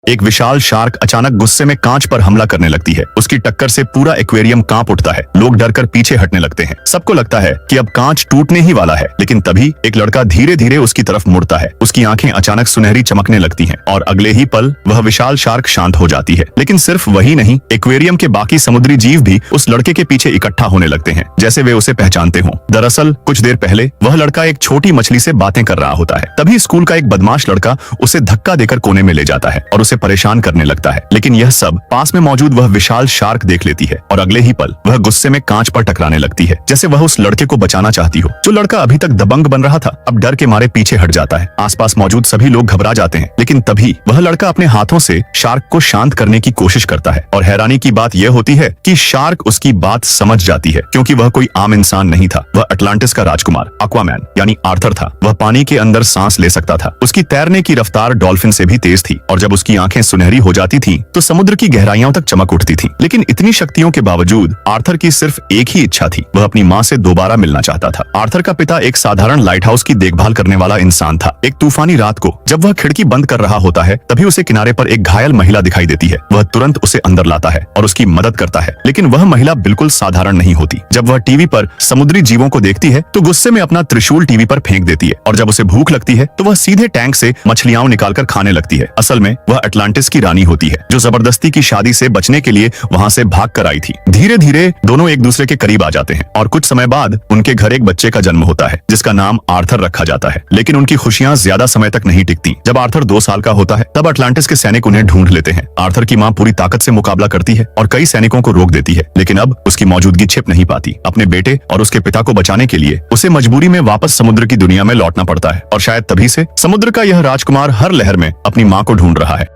एक विशाल शार्क अचानक गुस्से में कांच पर हमला करने लगती है। उसकी टक्कर से पूरा एक्वेरियम कांप उठता है। लोग डरकर पीछे हटने लगते हैं। सबको लगता है कि अब कांच टूटने ही वाला है, लेकिन तभी एक लड़का धीरे धीरे उसकी तरफ मुड़ता है। उसकी आंखें अचानक सुनहरी चमकने लगती हैं और अगले ही पल वह विशाल शार्क शांत हो जाती है। लेकिन सिर्फ वही नहीं, एक्वेरियम के बाकी समुद्री जीव भी उस लड़के के पीछे इकट्ठा होने लगते हैं, जैसे वे उसे पहचानते हों। दरअसल कुछ देर पहले वह लड़का एक छोटी मछली से बातें कर रहा होता है। तभी स्कूल का एक बदमाश लड़का उसे धक्का देकर कोने में ले जाता है और उसे परेशान करने लगता है। लेकिन यह सब पास में मौजूद वह विशाल शार्क देख लेती है और अगले ही पल वह गुस्से में कांच पर टकराने लगती है, जैसे वह उस लड़के को बचाना चाहती हो। जो लड़का अभी तक दबंग बन रहा था, अब डर के मारे पीछे हट जाता है। आसपास मौजूद सभी लोग घबरा जाते हैं, लेकिन तभी वह लड़का अपने हाथों से शार्क को शांत करने की कोशिश करता है। और हैरानी की बात यह होती है कि शार्क उसकी बात समझ जाती है, क्योंकि वह कोई आम इंसान नहीं था। वह अटलांटिस का राजकुमार एक्वामैन यानी आर्थर था। वह पानी के अंदर सांस ले सकता था। उसकी तैरने की रफ्तार डॉल्फिन से भी तेज थी और जब उसकी आंखें सुनहरी हो जाती थीं, तो समुद्र की गहराइयों तक चमक उठती थी। लेकिन इतनी शक्तियों के बावजूद आर्थर की सिर्फ एक ही इच्छा थी, वह अपनी माँ से दोबारा मिलना चाहता था। आर्थर का पिता एक साधारण लाइट हाउस की देखभाल करने वाला इंसान था। एक तूफानी रात को जब वह खिड़की बंद कर रहा होता है, तभी उसे किनारे पर एक घायल महिला दिखाई देती है। वह तुरंत उसे अंदर लाता है और उसकी मदद करता है, लेकिन वह महिला बिल्कुल साधारण नहीं होती। जब वह टीवी पर समुद्री जीवों को देखती है, तो गुस्से में अपना त्रिशूल टीवी पर फेंक देती है और जब उसे भूख लगती है, तो वह सीधे टैंक से मछलियां निकालकर खाने लगती है। असल में वह अटलांटिस की रानी होती है, जो जबरदस्ती की शादी से बचने के लिए वहां से भाग कर आई थी। धीरे धीरे दोनों एक दूसरे के करीब आ जाते हैं और कुछ समय बाद उनके घर एक बच्चे का जन्म होता है, जिसका नाम आर्थर रखा जाता है। लेकिन उनकी खुशियां ज्यादा समय तक नहीं टिकती। जब आर्थर 2 साल का होता है, तब अटलांटिस के सैनिक उन्हें ढूंढ लेते हैं। आर्थर की माँ पूरी ताकत से मुकाबला करती है और कई सैनिकों को रोक देती है, लेकिन अब उसकी मौजूदगी छिप नहीं पाती। अपने बेटे और उसके पिता को बचाने के लिए उसे मजबूरी में वापस समुद्र की दुनिया में लौटना पड़ता है और शायद तभी से समुद्र का यह राजकुमार हर लहर में अपनी माँ को ढूंढ रहा है।